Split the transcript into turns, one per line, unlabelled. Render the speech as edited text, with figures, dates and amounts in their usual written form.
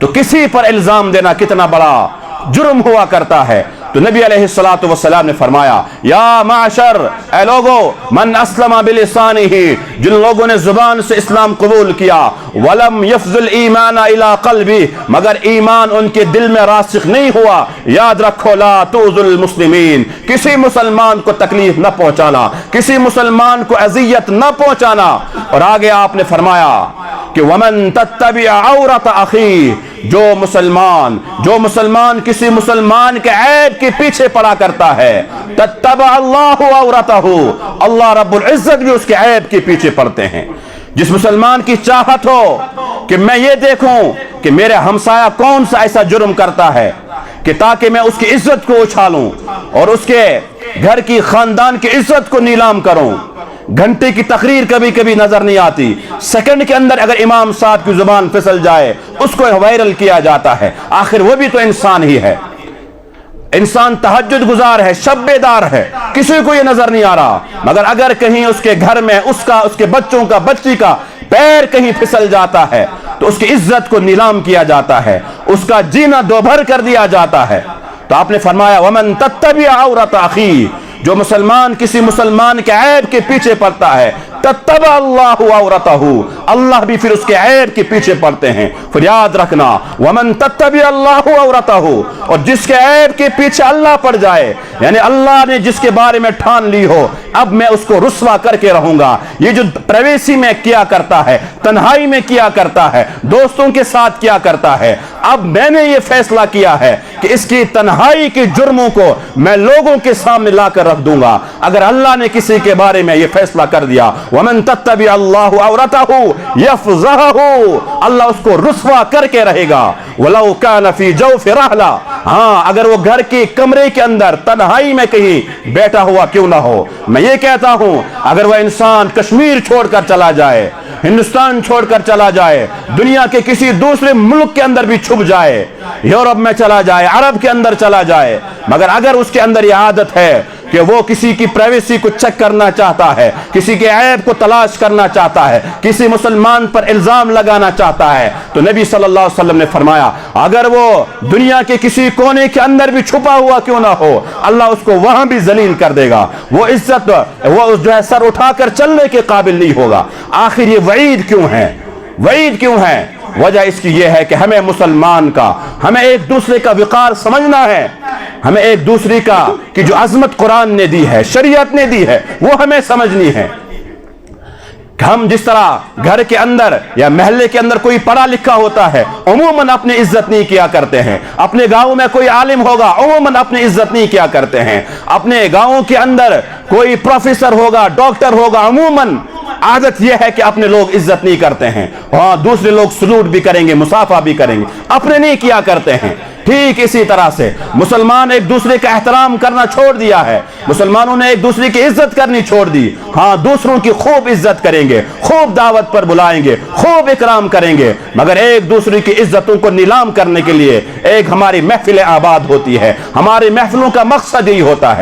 तो किसी पर इल्जाम देना कितना बड़ा जुर्म हुआ करता है। तो नबी अलैहिस्सलातु वस्सलाम ने फरमाया, या माशर, ऐ लोगो, मन अस्लमा बिलिसानिही, जिन लोगों ने जुबान से इस्लाम कबूल किया, वलम यफ्जुल ईमान इला क़ल्बी, मगर ईमान उनके दिल में रासिख नहीं हुआ, याद रखो, ला तुज़ुल मुस्लिमीन, किसी मुसलमान को तकलीफ न पहुंचाना, किसी मुसलमान को अजियत न पहुंचाना। और आगे आपने फरमाया कि वमन तत्तबि औरत अखी, जो मुसलमान किसी मुसलमान के ऐब के पीछे पड़ा करता है, तत्तबअ अल्लाहु औरतहु, अल्लाह रब्बुल इज्जत भी उसके ऐब के पीछे पड़ते हैं। जिस मुसलमान की चाहत हो कि मैं ये देखूं कि मेरे हमसाया कौन सा ऐसा जुर्म करता है कि ताकि मैं उसकी इज्जत को उछालूं और उसके घर की खानदान की इज्जत को नीलाम करूं। घंटे की तकरीर कभी कभी नजर नहीं आती, सेकंड के अंदर अगर इमाम साहब की जुबान फिसल जाए उसको वायरल किया जाता है। आखिर वो भी तो इंसान ही है, इंसान तहज्जुद गुजार है, शब बेदार है, किसी को ये नजर नहीं आ रहा। मगर अगर कहीं उसके घर में उसके बच्चों का, बच्ची का पैर कहीं फिसल जाता है तो उसकी इज्जत को नीलाम किया जाता है, उसका जीना दोभर कर दिया जाता है। तो आपने फरमाया, वमन तत्तबि औरत अखी, जो मुसलमान किसी मुसलमान के ऐब के पीछे पड़ता है, तत्तबअ अल्लाहु औरतहु, अल्लाह भी फिर उसके ऐब के पीछे पड़ते हैं। फिर याद रखना, वमन तत्तबि अल्लाहु औरतहु, और जिसके ऐब के पीछे अल्लाह पड़ जाए, यानी अल्लाह ने जिसके बारे में ठान ली हो अब मैं उसको रुस्वा करके रहूंगा, ये जो प्राइवेसी में किया करता है, तन्हाई में किया करता है, दोस्तों के साथ किया करता है, अब मैंने ये फैसला किया है कि इसकी तन्हाई के जुर्मों को मैं लोगों के सामने लाकर रख दूंगा। अगर अल्लाह ने किसी के बारे में ये फैसला कर दिया, वमन तत्तबि अल्लाहु औरतहु यफ़ज़हु, अल्लाह उसको रुस्वा करके रहेगा। वलौ कान फी जौफ़ि रहला, हाँ अगर वो घर के कमरे के अंदर तन्हाई में कहीं बैठा हुआ क्यों ना हो। मैं ये कहता हूं, अगर वह इंसान कश्मीर छोड़कर चला जाए, हिंदुस्तान छोड़कर चला जाए, दुनिया के किसी दूसरे मुल्क के अंदर भी छुप जाए, यूरोप में चला जाए, अरब के अंदर चला जाए, मगर अगर उसके अंदर यह आदत है कि वो किसी की प्राइवेसी को चेक करना चाहता है, किसी के ऐब को तलाश करना चाहता है, किसी मुसलमान पर इल्जाम लगाना चाहता है, तो नबी सल्लल्लाहु अलैहि वसल्लम ने फरमाया, अगर वो दुनिया के किसी कोने के अंदर भी छुपा हुआ क्यों ना हो, अल्लाह उसको वहां भी जलील कर देगा। वो इज्जत, वो जो है सर उठाकर चलने के काबिल नहीं होगा। आखिर ये वईद क्यों है? वईद क्यों है? वजह इसकी यह है कि हमें मुसलमान का, हमें एक दूसरे का विकार समझना है, हमें एक दूसरे का कि जो अजमत कुरान ने दी है, शरीयत ने दी है, वो हमें समझनी है। हम जिस तरह घर के अंदर या महल्ले के अंदर कोई पढ़ा लिखा होता है, उमूमन अपनी इज्जत नहीं किया करते हैं। अपने गांव में कोई आलिम होगा, उमूमन अपनी इज्जत नहीं किया करते हैं। अपने गांव के अंदर कोई प्रोफेसर होगा, डॉक्टर होगा, उमूमन आदत यह है कि अपने लोग इज्जत नहीं करते हैं। हाँ, दूसरे लोग सलूट भी करेंगे, मुसाफा भी करेंगे, अपने नहीं किया करते हैं। ठीक इसी तरह से मुसलमान एक दूसरे का एहतराम करना छोड़ दिया है, मुसलमानों ने एक दूसरे की इज्जत करनी छोड़ दी। हाँ, दूसरों की खूब इज्जत करेंगे, खूब दावत पर बुलाएंगे, खूब इकराम करेंगे, मगर एक दूसरे की इज्जतों को नीलाम करने के लिए एक हमारी महफिल आबाद होती है। हमारी महफिलों का मकसद यही होता है।